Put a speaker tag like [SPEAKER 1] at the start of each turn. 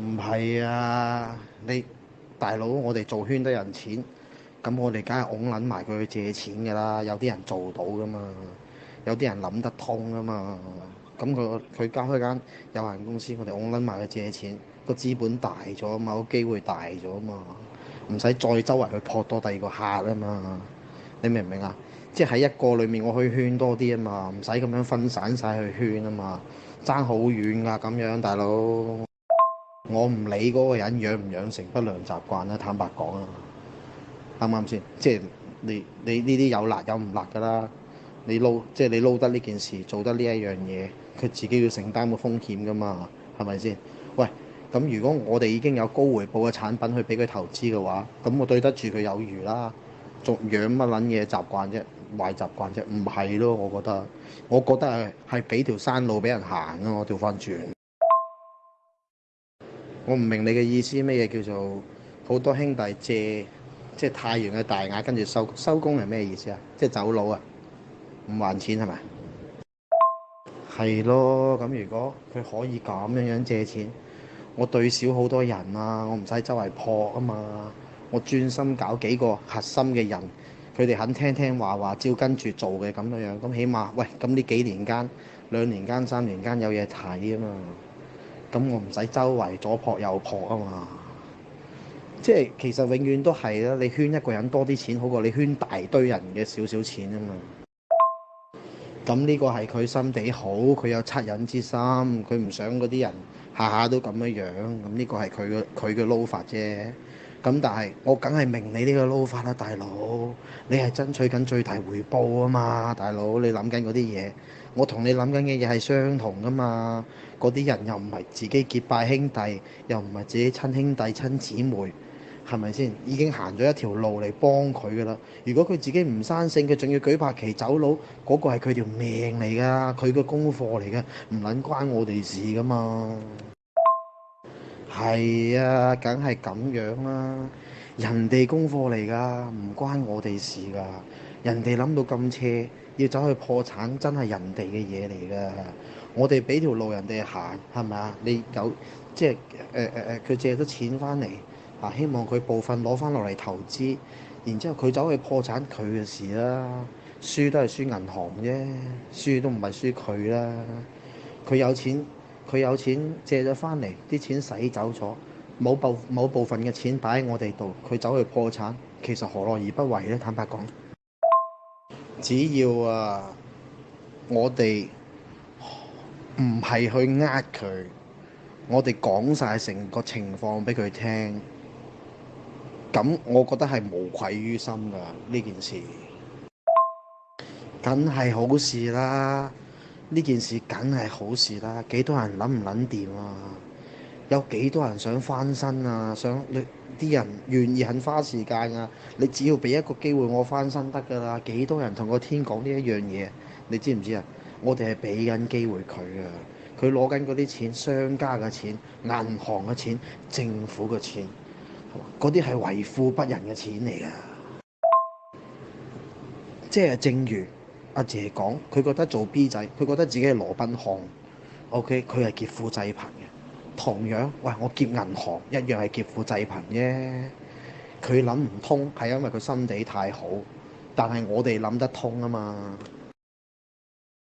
[SPEAKER 1] 唔係啊，你大佬，我哋做圈得人錢，咁我哋梗係拱撚埋佢去借錢㗎啦。有啲人做到㗎嘛，有啲人諗得通㗎嘛。咁佢交開間有限公司，我哋拱撚埋佢借錢，個資本大咗啊嘛，個機會大咗啊嘛，唔使再周圍去撲多第二個客啊嘛。你明唔明啊？即係喺一個裡面，我可以圈多啲啊嘛，唔使咁樣分散晒去圈啊嘛，爭好遠㗎咁樣，大佬。我唔理嗰個人養唔養成不良習慣啦，坦白講啊，啱唔啱先？即係你呢啲有辣有唔辣㗎啦。即係你撈得呢件事，做得呢一樣嘢，佢自己要承擔個風險㗎嘛，係咪先？喂，咁如果我哋已經有高回報嘅產品去俾佢投資嘅話，咁我對得住佢有餘啦。仲養乜撚嘢習慣啫？壞習慣啫？唔係咯，我覺得係俾條山路俾人行啊！我調翻轉。我唔明你嘅意思，咩嘢叫做好多兄弟借即係太陽嘅大額，跟住收工係咩意思啊？即係走佬啊？唔還錢係咪？係咯，咁如果佢可以咁樣借錢，我對少好多人啊，我唔使周圍撲啊嘛，我專心搞幾個核心嘅人，佢哋肯聽聽話話，照跟住做嘅咁樣，咁起碼喂，咁呢幾年間、2年間、3年間有嘢睇啊嘛，咁我唔使周圍左撲右撲啊嘛。即係其實永遠都係啦，你圈一個人多啲錢好過你圈大堆人嘅少少錢啊嘛。咁呢個係佢心地好，佢有惻隱之心，佢唔想嗰啲人下下都咁樣樣。咁呢個係佢嘅撈法啫。咁但係我梗係明你呢個撈法啦，大佬。你係爭取緊最大回報啊嘛，大佬。你諗緊嗰啲嘢，我同你諗緊嘅嘢係相同噶嘛。嗰啲人又唔係自己結拜兄弟，又唔係自己親兄弟親姊妹。係咪先？已經行咗一條路嚟幫佢噶啦。如果佢自己唔生性，佢仲要舉白旗走佬，嗰個係佢條命嚟噶，佢嘅功課嚟嘅，唔撚關我哋事噶嘛。係啊，梗係咁樣啦。人哋功課嚟噶，唔關我哋事噶。人哋諗到咁斜，要走去破產，真係人哋嘅嘢嚟噶。我哋俾條路人哋行，係咪啊？你有即係佢借咗錢翻嚟。希望佢部分攞翻落嚟投資，然之後佢走去破產，佢嘅事啦。輸都係輸銀行啫，輸都唔係輸佢啦。佢有錢，佢有錢借咗翻嚟，啲錢使走咗，冇部分嘅錢擺喺我哋度，佢走去破產，其實何樂而不為呢？坦白講，只要我哋唔係去呃佢，我哋講晒成個情況俾佢聽。咁我覺得係無愧於心㗎呢件事，梗係好事啦！呢件事梗係好事啦！幾多人諗唔撚掂啊？有幾多人想翻身啊？你啲人願意肯花時間啊？你只要俾一個機會我翻身得㗎啦！幾多人同個天講呢一樣嘢？你知唔知啊？我哋係俾緊機會佢啊！佢攞緊嗰啲錢，商家嘅錢、銀行嘅錢、政府嘅錢。嗰啲係為富不仁嘅錢嚟㗎，即係正如阿姐講，佢覺得做 B 仔，佢覺得自己係羅賓漢，OK，佢係劫富濟貧嘅。同樣，喂，我劫銀行一樣係劫富濟貧啫。佢諗唔通係因為佢心地太好，但係我哋諗得通啊嘛。